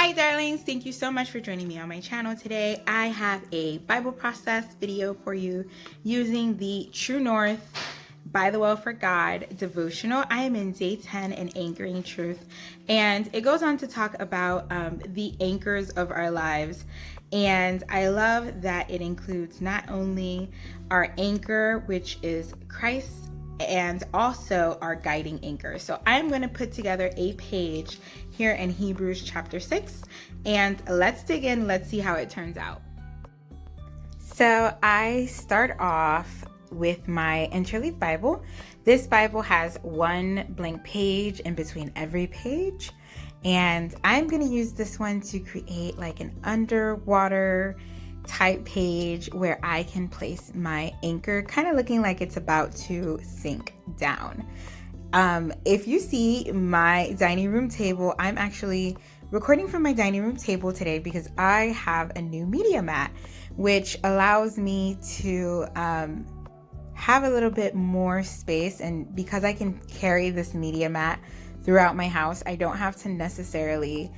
Hi darlings, thank you so much for joining me on my channel today. I have a Bible process video for you using the True North By the Well for God devotional. I am in day 10 in Anchoring Truth, and it goes on to talk about the anchors of our lives. And I love that it includes not only our anchor, which is Christ, and also our guiding anchor. So I'm going to put together a page here in Hebrews chapter 6, and let's dig in. Let's see how it turns out. So I start off with my Interleaf Bible. This Bible has one blank page in between every page, and I'm going to use this one to create like an underwater type page where I can place my anchor, kind of looking like it's about to sink down. If you see my dining room table, I'm actually recording from my dining room table today because I have a new media mat, which allows me to have a little bit more space. And because I can carry this media mat throughout my house, I don't have to necessarily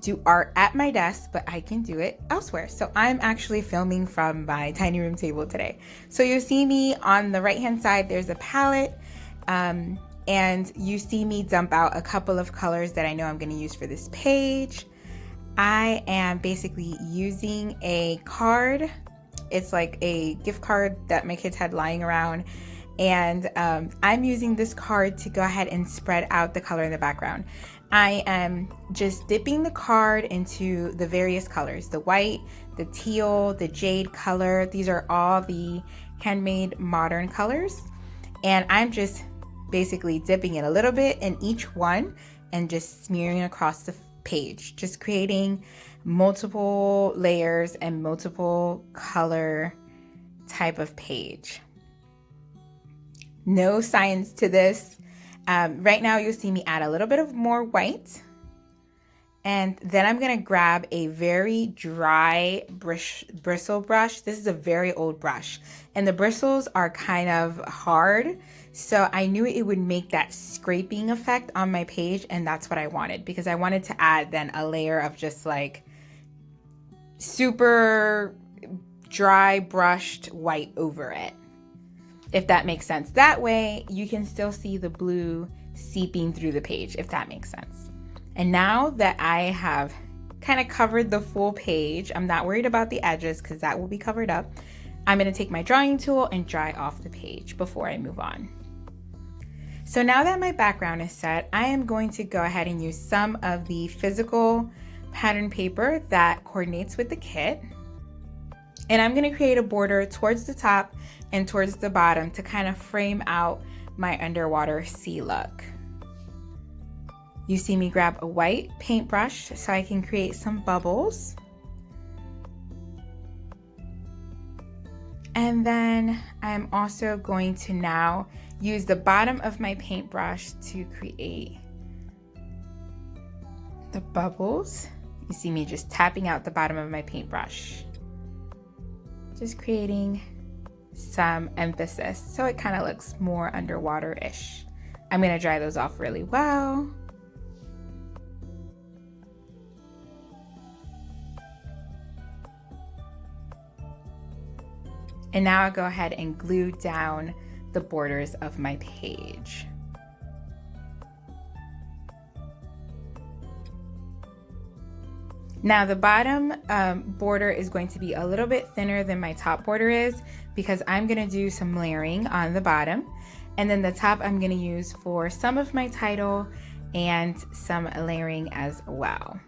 do art at my desk, but I can do it elsewhere. So I'm actually filming from my dining room table today. So you'll see me on the right hand side, there's a palette, and you see me dump out a couple of colors that I know I'm going to use for this page. I am basically using a card. It's like a gift card that my kids had lying around, and I'm using this card to go ahead and spread out the color in the background. I am just dipping the card into the various colors, the white, the teal, the jade color. These are all the handmade modern colors. And I'm just basically dipping it a little bit in each one and just smearing across the page, just creating multiple layers and multiple color type of page. No science to this. Right now you'll see me add a little bit of more white, and then I'm going to grab a very dry bristle brush. This is a very old brush, and the bristles are kind of hard, so I knew it would make that scraping effect on my page, and that's what I wanted, because I wanted to add then a layer of just like super dry brushed white over it, if that makes sense. That way you can still see the blue seeping through the page, if that makes sense. And now that I have kind of covered the full page, I'm not worried about the edges because that will be covered up. I'm going to take my drawing tool and dry off the page before I move on. So now that my background is set, I am going to go ahead and use some of the physical pattern paper that coordinates with the kit. And I'm going to create a border towards the top and towards the bottom to kind of frame out my underwater sea look. You see me grab a white paintbrush so I can create some bubbles. And then I'm also going to now use the bottom of my paintbrush to create the bubbles. You see me just tapping out the bottom of my paintbrush, just creating some emphasis so it kind of looks more underwater-ish. I'm going to dry those off really well. And now I'll go ahead and glue down the borders of my page. Now the bottom border is going to be a little bit thinner than my top border is, because I'm going to do some layering on the bottom. And then the top I'm going to use for some of my title and some layering as well.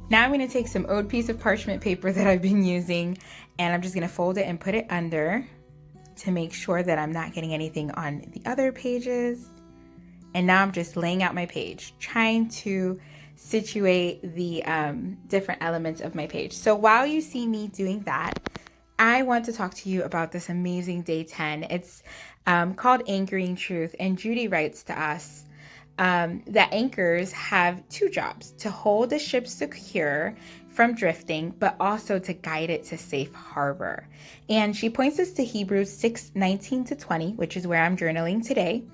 Now I'm going to take some old piece of parchment paper that I've been using, and I'm just going to fold it and put it under to make sure that I'm not getting anything on the other pages. And now I'm just laying out my page, trying to situate the different elements of my page. So while you see me doing that, I want to talk to you about this amazing day 10. It's called Anchoring Truth, and Judy writes to us, that anchors have two jobs: to hold the ship secure from drifting, but also to guide it to safe harbor. And she points us to Hebrews 6:19-20, which is where I'm journaling today.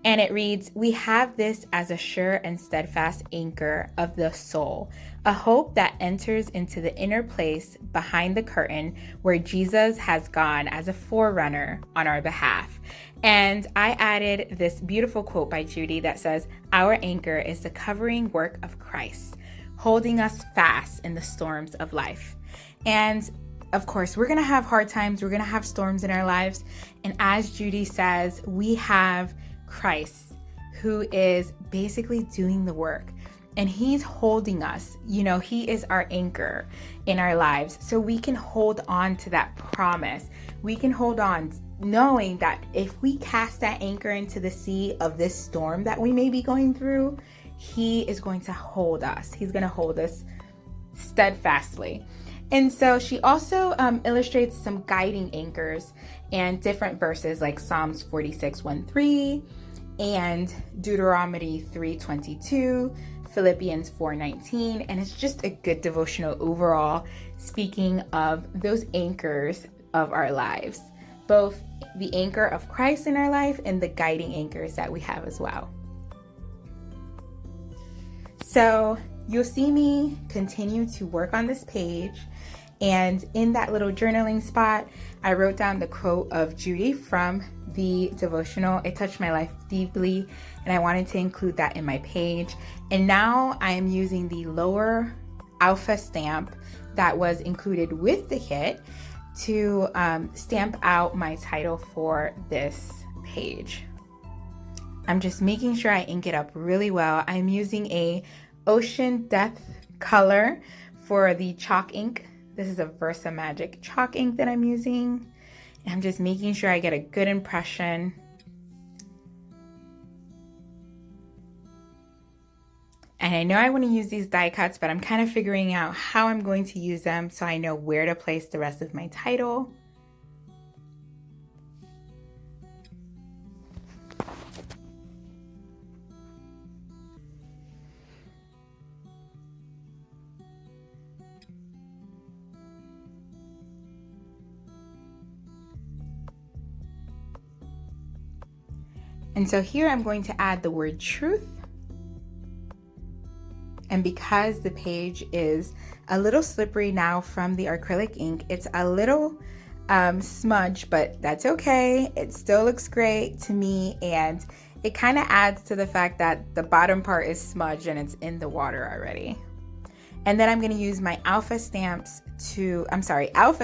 And it reads, "We have this as a sure and steadfast anchor of the soul, a hope that enters into the inner place behind the curtain where Jesus has gone as a forerunner on our behalf." And I added this beautiful quote by Judy that says, "Our anchor is the covering work of Christ, holding us fast in the storms of life." And of course, we're going to have hard times. We're going to have storms in our lives. And as Judy says, we have Christ, who is basically doing the work. And he's holding us. He is our anchor in our lives. So we can hold on to that promise. We can hold on knowing that if we cast that anchor into the sea of this storm that we may be going through, he is going to hold us. He's going to hold us steadfastly. And so she also illustrates some guiding anchors and different verses like Psalms 46:1-3 and Deuteronomy 3:22, Philippians 4:19. And it's just a good devotional overall, speaking of those anchors of our lives, both the anchor of Christ in our life and the guiding anchors that we have as well. So you'll see me continue to work on this page. And in that little journaling spot, I wrote down the quote of Judy from the devotional. It touched my life deeply, and I wanted to include that in my page. And now I am using the lower alpha stamp that was included with the kit to stamp out my title for this page. I'm just making sure I ink it up really well. I'm using a ocean depth color for the chalk ink. This is a Versa Magic chalk ink that I'm using. And I'm just making sure I get a good impression. And I know I want to use these die cuts, but I'm kind of figuring out how I'm going to use them so I know where to place the rest of my title. And so here I'm going to add the word truth. And because the page is a little slippery now from the acrylic ink, it's a little smudged, but that's okay. It still looks great to me. And it kind of adds to the fact that the bottom part is smudged and it's in the water already. And then I'm going to use my alpha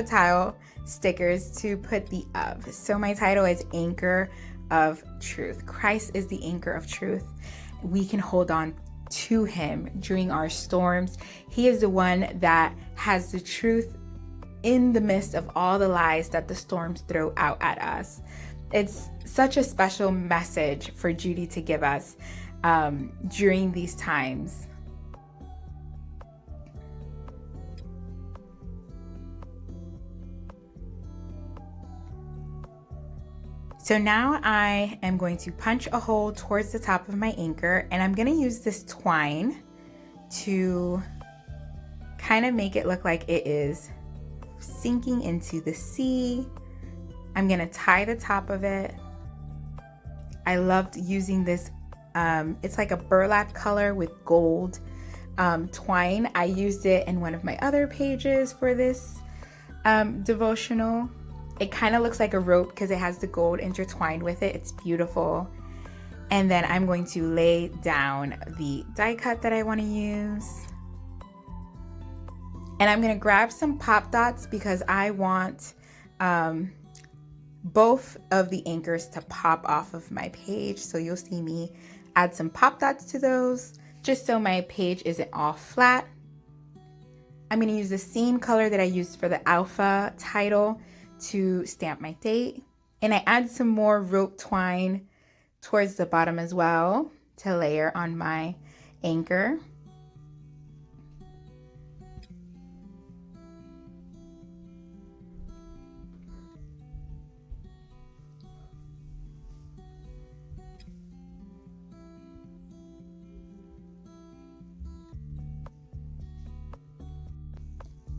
tile stickers to put the of. So my title is Anchor of Truth. Christ is the anchor of truth. We can hold on to him during our storms. He is the one that has the truth in the midst of all the lies that the storms throw out at us. It's such a special message for Judy to give us during these times. So now I am going to punch a hole towards the top of my anchor, and I'm going to use this twine to kind of make it look like it is sinking into the sea. I'm going to tie the top of it. I loved using this. It's like a burlap color with gold twine. I used it in one of my other pages for this devotional. It kind of looks like a rope because it has the gold intertwined with it. It's beautiful. And then I'm going to lay down the die cut that I want to use. And I'm going to grab some pop dots because I want both of the anchors to pop off of my page. So you'll see me add some pop dots to those just so my page isn't all flat. I'm going to use the same color that I used for the alpha title to stamp my date. And I add some more rope twine towards the bottom as well to layer on my anchor.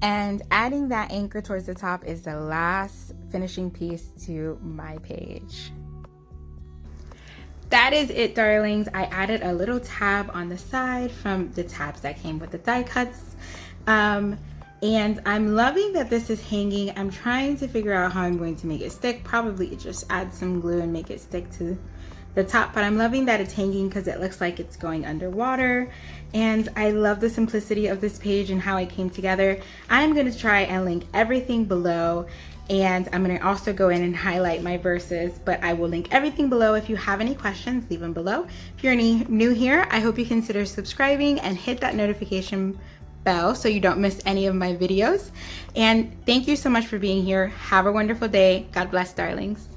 And adding that anchor towards the top is the last finishing piece to my page. That is it, darlings. I added a little tab on the side from the tabs that came with the die cuts. And I'm loving that this is hanging. I'm trying to figure out how I'm going to make it stick. Probably just add some glue and make it stick to the top, but I'm loving that it's hanging because it looks like it's going underwater. And I love the simplicity of this page and how it came together. I'm going to try and link everything below, and I'm going to also go in and highlight my verses, but I will link everything below. If you have any questions, leave them below. If you're new here, I hope you consider subscribing and hit that notification bell so you don't miss any of my videos. And thank you so much for being here. Have a wonderful day. God bless, darlings.